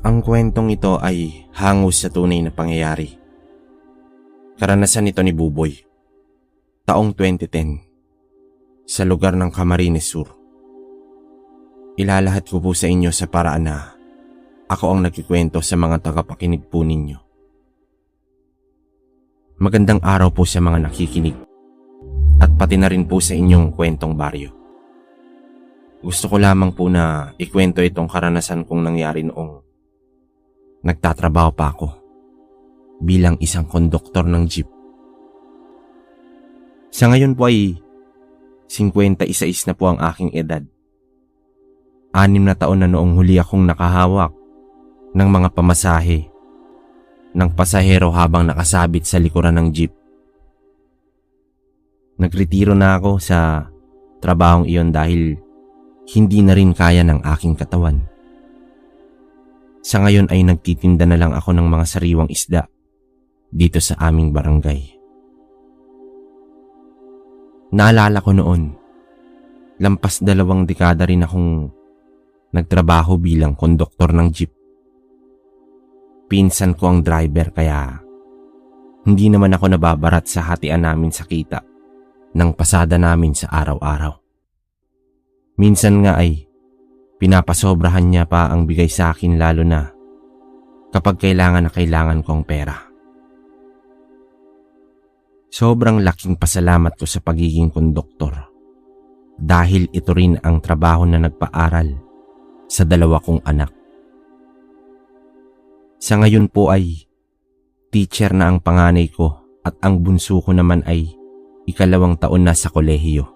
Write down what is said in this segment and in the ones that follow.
Ang kwentong ito ay hangos sa tunay na pangyayari. Karanasan ito ni Buboy, taong 2010, sa lugar ng Camarines Sur. Ilalahat ko po sa inyo sa paraan na ako ang nagkikwento sa mga tagapakinig po ninyo. Magandang araw po sa mga nakikinig at pati na rin po sa inyong kwentong baryo. Gusto ko lamang po na ikwento itong karanasan kong nangyari noong nagtatrabaho pa ako bilang isang konduktor ng jeep. Sa ngayon po ay 51 na po ang aking edad. 6 na taon na noong huli akong nakahawak ng mga pamasahe ng pasahero habang nakasabit sa likuran ng jeep. Nagretiro na ako sa trabahong iyon dahil hindi na rin kaya ng aking katawan. Sa ngayon ay nagtitinda na lang ako ng mga sariwang isda dito sa aming barangay. Naalala ko noon, lampas 2 dekada rin akong nagtrabaho bilang konduktor ng jeep. Pinsan ko ang driver kaya hindi naman ako nababarat sa hatian namin sa kita ng pasada namin sa araw-araw. Minsan nga ay pinapasobrahan niya pa ang bigay sa akin lalo na kapag kailangan na kailangan ko ang pera. Sobrang laking pasalamat ko sa pagiging konduktor dahil ito rin ang trabaho na nagpaaral sa 2 kong anak. Sa ngayon po ay teacher na ang panganay ko at ang bunso ko naman ay 2 taon na sa kolehiyo.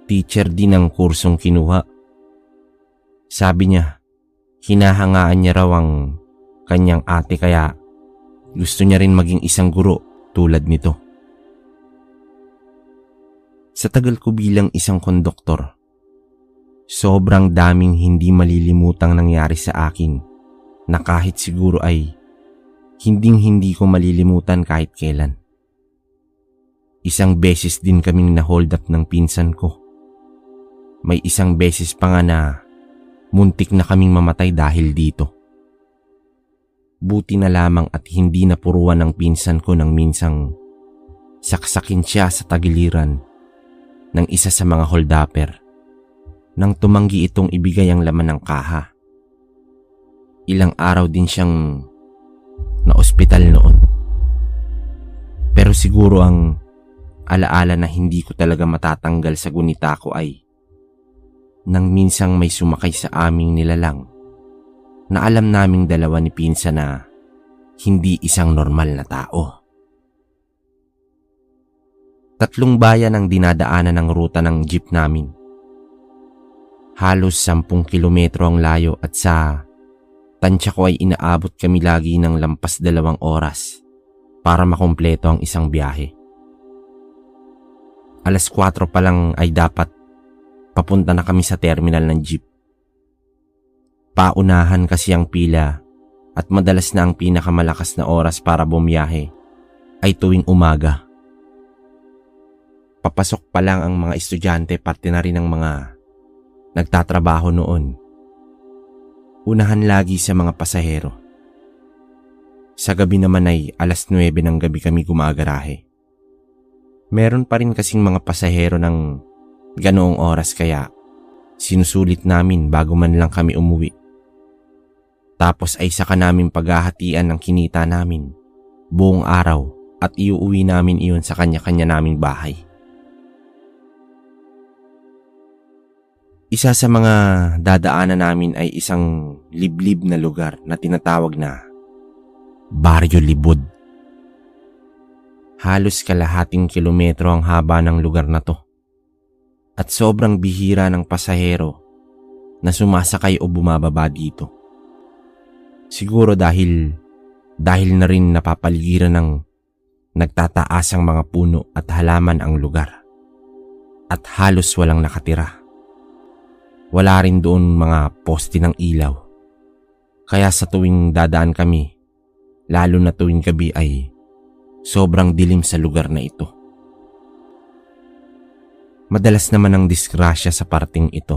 Teacher din ang kursong kinuha. Sabi niya, hinahangaan niya raw ang kanyang ate kaya gusto niya rin maging isang guro tulad nito. Sa tagal ko bilang isang konduktor, sobrang daming hindi malilimutang nangyari sa akin na kahit siguro ay hindi ko malilimutan kahit kailan. Isang beses din kaming na-hold up ng pinsan ko. May isang beses pa nga na muntik na kaming mamatay dahil dito. Buti na lamang at hindi napuruan ng pinsan ko nang minsang saksakin siya sa tagiliran ng isa sa mga hold-upper nang tumanggi itong ibigay ang laman ng kaha. Ilang araw din siyang na-ospital noon. Pero siguro ang alaala na hindi ko talaga matatanggal sa gunita ko ay nang minsang may sumakay sa aming nilalang na alam naming 2 ni pinsa na hindi isang normal na tao. 3 bayan ang dinadaanan ng ruta ng jeep namin. Halos 10 kilometro ang layo at sa tansya ko ay inaabot kami lagi ng lampas 2 oras para makumpleto ang isang biyahe. 4:00 pa lang ay dapat papunta na kami sa terminal ng jeep. Paunahan kasi ang pila at madalas na ang pinakamalakas na oras para bumiyahe ay tuwing umaga. Papasok pa lang ang mga estudyante pati na rin ang mga nagtatrabaho noon. Unahan lagi sa mga pasahero. Sa gabi naman ay 9:00 ng gabi kami gumagarahe. Meron pa rin kasing mga pasahero ng ganoong oras kaya sinusulit namin bago man lang kami umuwi. Tapos ay saka namin paghahatian ng kinita namin buong araw at iuuwi namin iyon sa kanya-kanya naming bahay. Isa sa mga dadaanan namin ay isang liblib na lugar na tinatawag na Baryo Libod. Halos kalahating kilometro ang haba ng lugar na to. At sobrang bihira ng pasahero na sumasakay o bumababa dito. Siguro dahil na rin napapaligiran ng nagtataasang mga puno at halaman ang lugar. At halos walang nakatira. Wala rin doon mga poste ng ilaw. Kaya sa tuwing dadaan kami, lalo na tuwing gabi ay sobrang dilim sa lugar na ito. Madalas naman ang disgrasya sa parting ito.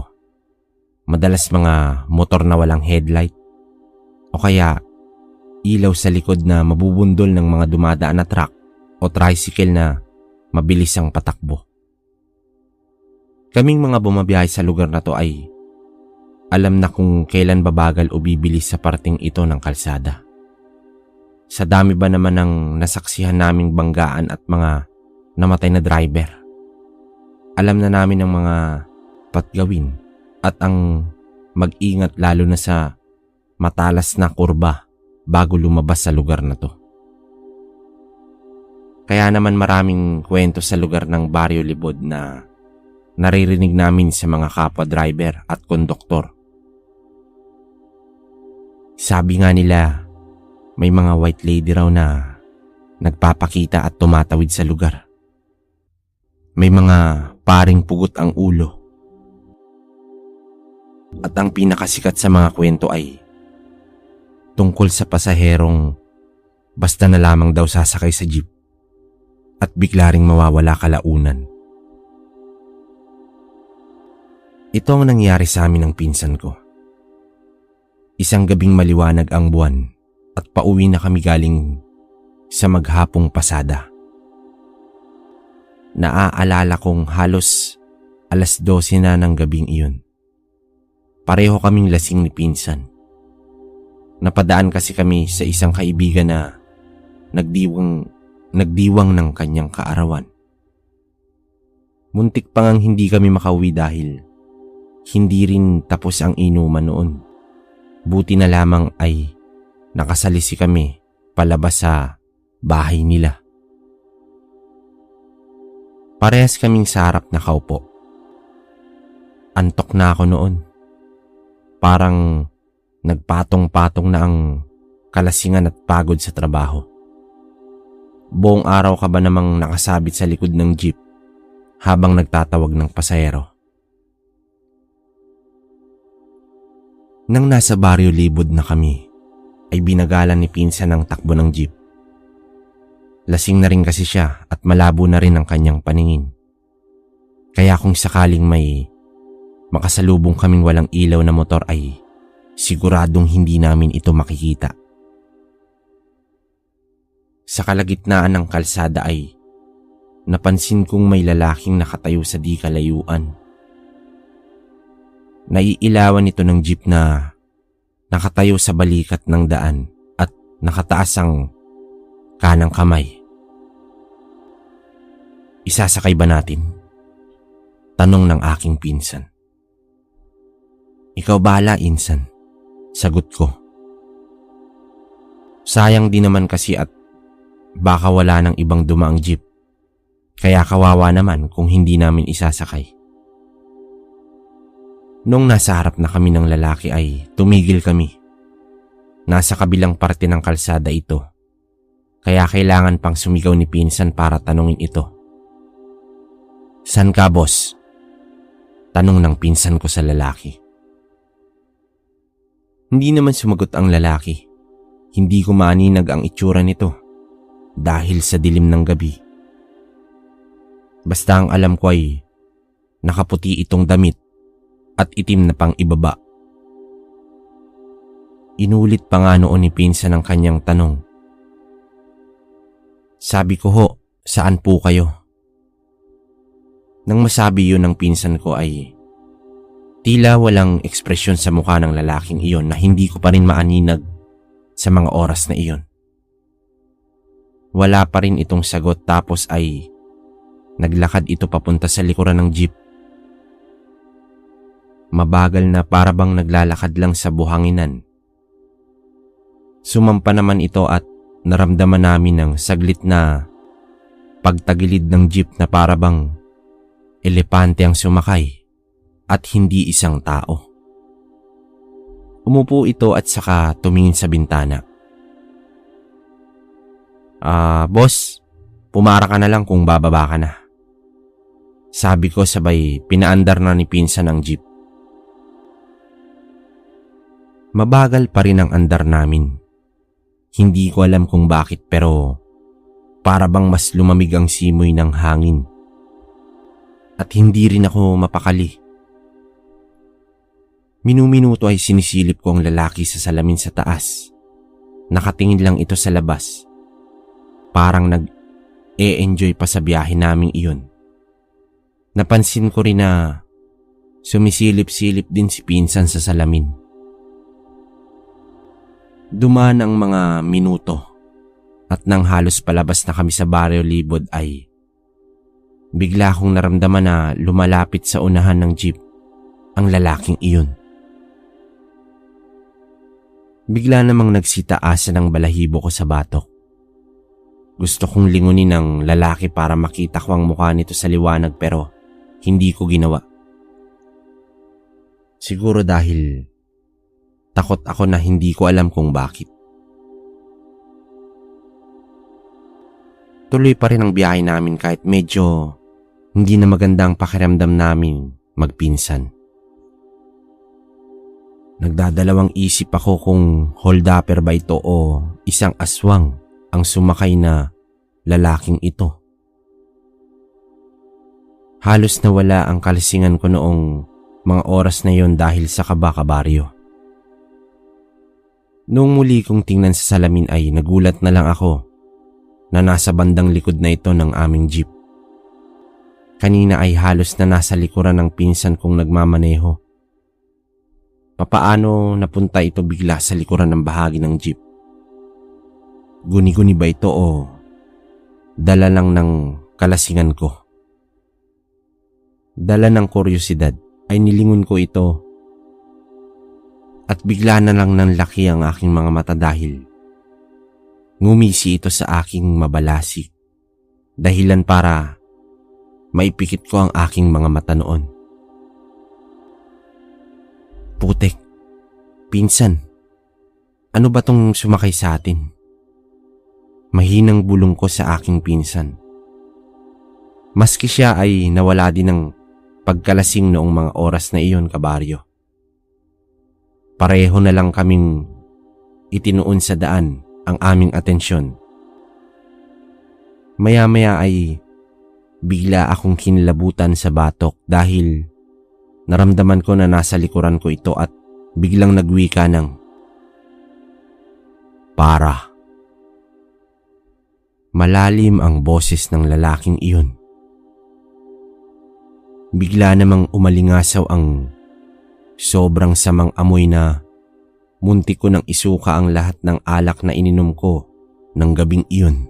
Madalas mga motor na walang headlight o kaya ilaw sa likod na mabubundol ng mga dumadaan na truck o tricycle na mabilis ang patakbo. Kaming mga bumabiyahe sa lugar na to ay alam na kung kailan babagal o bibilis sa parting ito ng kalsada. Sa dami ba naman ng nasaksihan naming banggaan at mga namatay na driver, alam na namin ang mga patgawin at ang mag-ingat lalo na sa matalas na kurba bago lumabas sa lugar na to. Kaya naman maraming kwento sa lugar ng Barrio Libod na naririnig namin sa mga kapwa driver at konduktor. Sabi nga nila, may mga white lady raw na nagpapakita at tumatawid sa lugar. May mga paring pugot ang ulo. At ang pinakasikat sa mga kwento ay tungkol sa pasaherong basta na lamang daw sasakay sa jeep at bigla ring mawawala kalaunan. Ito ang nangyari sa amin ng pinsan ko. Isang gabing maliwanag ang buwan at pauwi na kami galing sa maghapong pasada. Naaalala kong halos 12:00 na ng gabing iyon. Pareho kaming lasing ni pinsan. Napadaan kasi kami sa isang kaibigan na nagdiwang ng kanyang kaarawan. Muntik pa ngang hindi kami makauwi dahil hindi rin tapos ang inuman noon. Buti na lamang ay nakasalisi kami palabas sa bahay nila. Parehas kaming sa harap nakaupo. Antok na ako noon. Parang nagpatong-patong na ang kalasingan at pagod sa trabaho. Buong araw ka ba namang nakasabit sa likod ng jeep habang nagtatawag ng pasahero? Nang nasa Barrio Libod na kami, ay binagalan ni pinsan ang takbo ng jeep. Lasing na rin kasi siya at malabo na rin ang kanyang paningin. Kaya kung sakaling may makasalubong kaming walang ilaw na motor ay siguradong hindi namin ito makikita. Sa kalagitnaan ng kalsada ay napansin kong may lalaking nakatayo sa di kalayuan. Naiilawan ito ng jeep na nakatayo sa balikat ng daan at nakataas ang kanang kamay. Isasakay ba natin? Tanong ng aking pinsan. Ikaw bahala, insan. Sagot ko. Sayang din naman kasi at baka wala ng ibang dumaang jeep. Kaya kawawa naman kung hindi namin isasakay. Nung nasa harap na kami ng lalaki ay tumigil kami. Nasa kabilang parte ng kalsada ito. Kaya kailangan pang sumigaw ni pinsan para tanungin ito. San ka, boss? Tanong ng pinsan ko sa lalaki. Hindi naman sumagot ang lalaki. Hindi ko maaninag ang itsura nito dahil sa dilim ng gabi. Basta ang alam ko ay nakaputi itong damit at itim na pang ibaba. Inulit pa nga noon ni pinsan ang kanyang tanong. Sabi ko ho, saan po kayo? Nang masabi yun ng pinsan ko ay tila walang ekspresyon sa mukha ng lalaking iyon na hindi ko pa rin maaninag sa mga oras na iyon. Wala pa rin itong sagot tapos ay naglakad ito papunta sa likuran ng jeep. Mabagal na para bang naglalakad lang sa buhanginan. Sumampa naman ito at naramdaman namin ng saglit na pagtagilid ng jeep na para bang elepante ang sumakay at hindi isang tao. Umupo ito at saka tumingin sa bintana. Boss, pumara ka na lang kung bababa ka na. Sabi ko sabay pinaandar na ni pinsan ang jeep. Mabagal pa rin ang andar namin. Hindi ko alam kung bakit pero para bang mas lumamig ang simoy ng hangin. At hindi rin ako mapakali. Minuminuto ay sinisilip ko ang lalaki sa salamin sa taas. Nakatingin lang ito sa labas. Parang nag-e-enjoy pa sa biyahe naming iyon. Napansin ko rin na sumisilip-silip din si pinsan sa salamin. Dumaan ang mga minuto at nang halos palabas na kami sa Barrio Libod ay bigla akong naramdaman na lumalapit sa unahan ng jeep ang lalaking iyon. Bigla namang nagsitaasa ng balahibo ko sa batok. Gusto kong lingunin ng lalaki para makita ko ang mukha nito sa liwanag pero hindi ko ginawa. Siguro dahil takot ako na hindi ko alam kung bakit. Tuloy pa rin ang biyahe namin kahit medyo hindi na maganda ang pakiramdam namin magpinsan. Nagdadalawang isip ako kung hold-upper ba ito o isang aswang ang sumakay na lalaking ito. Halos nawala ang kalasingan ko noong mga oras na yon dahil sa kaba-kabaryo. Noong muli kong tingnan sa salamin ay nagulat na lang ako na nasa bandang likod na ito ng aming jeep. Kanina ay halos na nasa likuran ng pinsan kong nagmamaneho. Papaano napunta ito bigla sa likuran ng bahagi ng jeep? Guni-guni ba ito o dala lang ng kalasingan ko? Dala ng kuryosidad ay nilingon ko ito at bigla na lang nanlaki ang aking mga mata dahil ngumisi ito sa aking mabalasik. Dahilan para maipikit ko ang aking mga mata noon. Putek, pinsan, ano ba tong sumakay sa atin? Mahinang bulong ko sa aking pinsan. Maski siya ay nawala din ng pagkalasing noong mga oras na iyon, kabaryo. Pareho na lang kaming itinuon sa daan ang aming atensyon. Maya-maya ay bigla akong kinilabutan sa batok dahil naramdaman ko na nasa likuran ko ito at biglang nagwika ng para. Malalim ang boses ng lalaking iyon. Bigla namang umalingasaw ang sobrang samang amoy na muntik ko nang isuka ang lahat ng alak na ininom ko ng gabing iyon.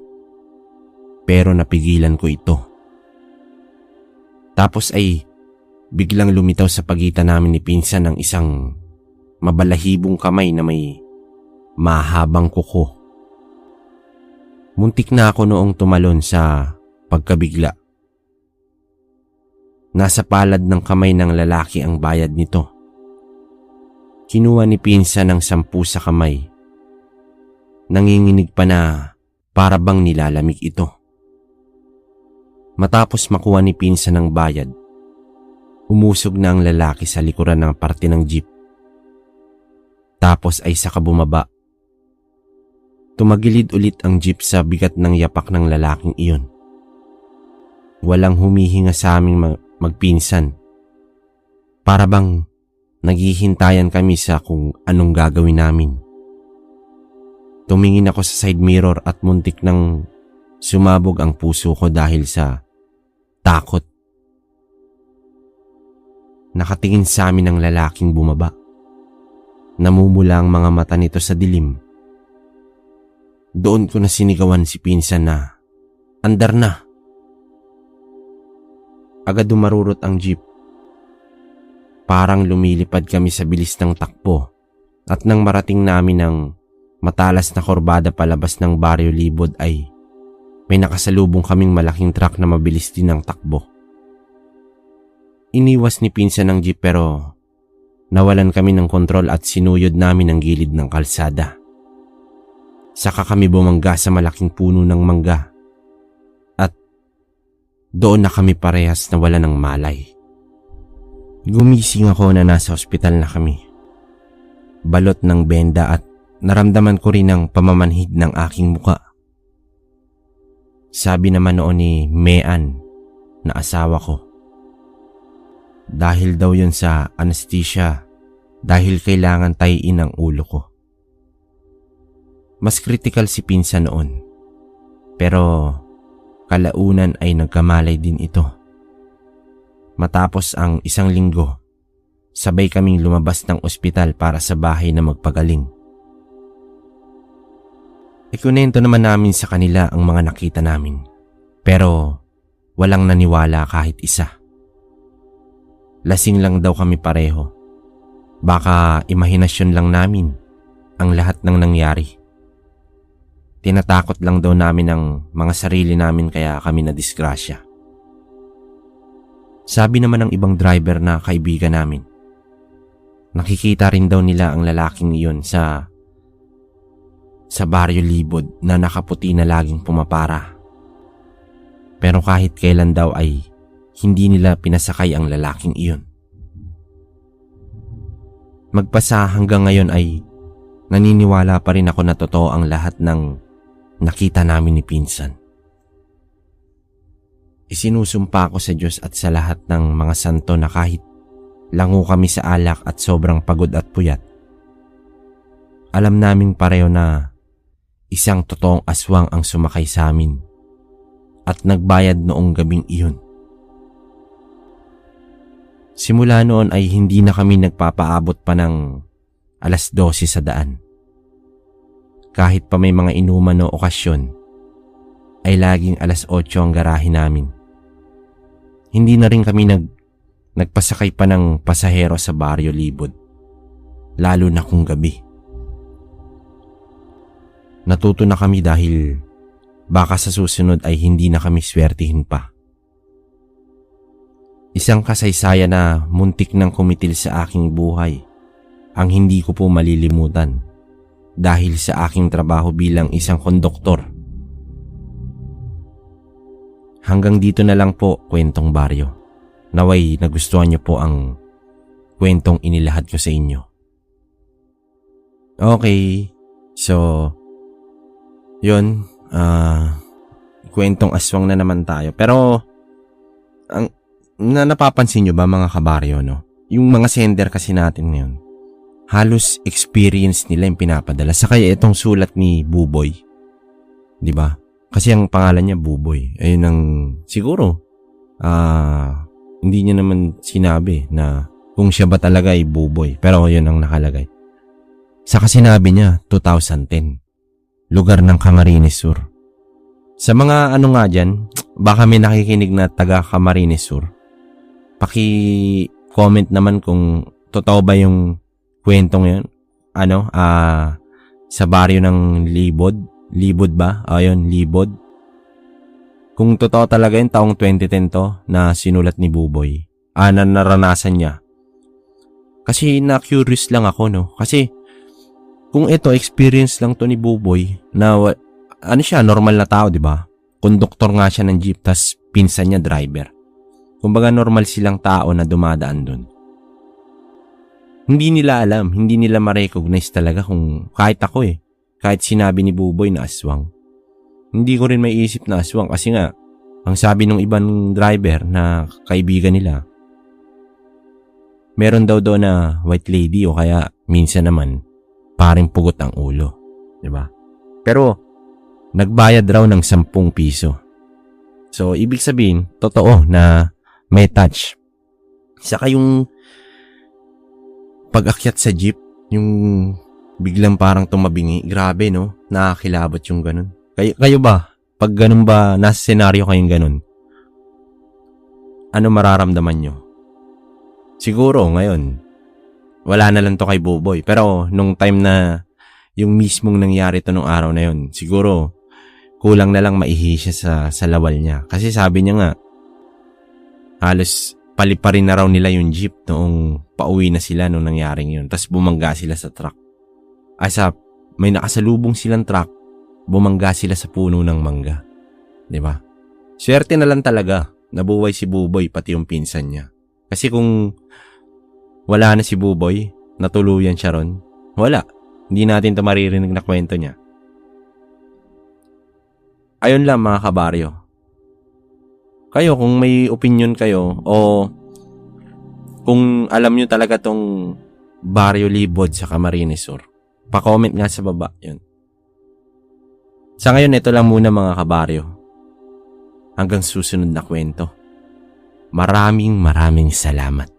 Pero napigilan ko ito. Tapos ay biglang lumitaw sa pagitan namin ni pinsan ng isang mabalahibong kamay na may mahabang kuko. Muntik na ako noong tumalon sa pagkabigla. Nasa palad ng kamay ng lalaki ang bayad nito. Kinuha ni pinsan ng 10 sa kamay. Nanginginig pa na para bang nilalamig ito. Matapos makuha ni pinsan ng bayad, umusog na ang lalaki sa likuran ng parte ng jeep. Tapos ay saka bumaba. Tumagilid ulit ang jeep sa bigat ng yapak ng lalaking iyon. Walang humihinga sa aming magpinsan. Para bang naghihintayan kami sa kung anong gagawin namin. Tumingin ako sa side mirror at muntik nang sumabog ang puso ko dahil sa takot. Nakatingin sa amin ang lalaking bumaba. Namumula ang mga mata nito sa dilim. Doon ko na sinigawan si pinsan na andar na. Agad dumarurot ang jeep. Parang lumilipad kami sa bilis ng takbo at nang marating namin ang matalas na kurbada palabas ng Barrio Libod ay may nakasalubong kaming malaking truck na mabilis din ang takbo. Iniwas ni pinsan ang jeep pero nawalan kami ng kontrol at sinuyod namin ang gilid ng kalsada. Saka kami bumangga sa malaking puno ng mangga at doon na kami parehas na wala ng malay. Gumising ako na nasa ospital na kami. Balot ng benda at naramdaman ko rin ang pamamanhid ng aking muka. Sabi naman noon ni Mean na asawa ko, dahil daw yun sa anesthesia dahil kailangan tayiin ang ulo ko. Mas critical si pinsan noon, pero kalaunan ay nagkamalay din ito. Matapos ang 1 linggo, sabay kaming lumabas ng ospital para sa bahay na magpagaling. Ikunento naman namin sa kanila ang mga nakita namin, pero walang naniwala kahit isa. Lasing lang daw kami pareho. Baka imahinasyon lang namin ang lahat ng nangyari. Tinatakot lang daw namin ang mga sarili namin kaya kami nadisgrasya. Sabi naman ng ibang driver na kaibigan namin, nakikita rin daw nila ang lalaking iyon sa Baryo Libod na nakaputi na laging pumapara. Pero kahit kailan daw ay hindi nila pinasakay ang lalaking iyon. Magpasa hanggang ngayon ay naniniwala pa rin ako na totoo ang lahat ng nakita namin ni pinsan. Isinusumpa ko sa Diyos at sa lahat ng mga santo na kahit lango kami sa alak at sobrang pagod at puyat, alam naming pareho na isang totoong aswang ang sumakay sa amin at nagbayad noong gabing iyon. Simula noon ay hindi na kami nagpapaabot pa ng 12:00 sa daan. Kahit pa may mga inuman o okasyon, ay laging 8:00 ang garahe namin. Hindi na rin kami nagpasakay pa ng pasahero sa Baryo Libod, lalo na kung gabi. Natuto na kami dahil baka sa susunod ay hindi na kami swertihin pa. Isang kasaysayan na muntik nang kumitil sa aking buhay ang hindi ko po malilimutan dahil sa aking trabaho bilang isang konduktor. Hanggang dito na lang po, kwentong baryo. Naway nagustuhan niyo po ang kwentong inilahad ko sa inyo. Okay, so yun, kwentong aswang na naman tayo. Pero ang napapansin nyo ba mga kabaryo, no? Yung mga sender kasi natin ngayon, halos experience nila yung pinapadala. Sa kaya itong sulat ni Buboy, di ba? Kasi ang pangalan niya Buboy. Ayun ang siguro, hindi niya naman sinabi na kung siya ba talaga ay Buboy. Pero yun ang nakalagay. Saka sinabi niya, 2010. Lugar ng Camarines Sur. Sa mga ano nga dyan, baka may nakikinig na taga Camarines Sur. Paki-comment naman kung totoo ba yung kwentong yun. Sa baryo ng Libod. Libod ba? Ayun, Libod. Kung totoo talaga yung taong 2010 to na sinulat ni Buboy. Na naranasan niya. Kasi na-curious lang ako, no? Kasi kung ito, experience lang to ni Buboy na siya, normal na tao, di ba? Konduktor nga siya ng jeep, tas pinsan niya driver. Kumbaga normal silang tao na dumadaan dun. Hindi nila alam, hindi nila ma-recognize talaga kung kahit ako kahit sinabi ni Buboy na aswang. Hindi ko rin maiisip na aswang kasi nga, ang sabi ng ibang driver na kaibigan nila, meron daw na white lady o kaya minsan naman, paring pugot ang ulo. Diba? Pero, nagbayad raw ng 10 piso. So, ibig sabihin, totoo na may touch. Saka yung pag-akyat sa jeep, yung biglang parang tumabingi. Grabe, no? Nakakilabot yung ganun. Kayo ba? Pag ganun ba, nasa senaryo kayong ganun, ano mararamdaman nyo? Siguro, ngayon, wala na lang to kay Buboy. Pero, nung time na yung mismong nangyari to nung araw na yun, siguro, kulang na lang maihi siya sa lawal niya. Kasi sabi niya nga, halos paliparin na raw nila yung jeep noong pauwi na sila nung nangyaring yun. Tapos bumangga sila sa truck. May nakasalubong silang truck, bumangga sila sa puno ng mangga. Diba? Swerte na lang talaga nabuhay si Buboy pati yung pinsan niya. Kasi kung wala na si Buboy, natuluyan siya ron, wala. Hindi natin ito maririnig na kwento niya. Ayun lang mga kabaryo. Kayo, kung may opinion kayo o kung alam nyo talaga tong Barrio Libod sa Camarines Sur. Pa-comment nga sa baba yun. Sa ngayon, ito lang muna mga kabaryo. Hanggang susunod na kwento. Maraming salamat.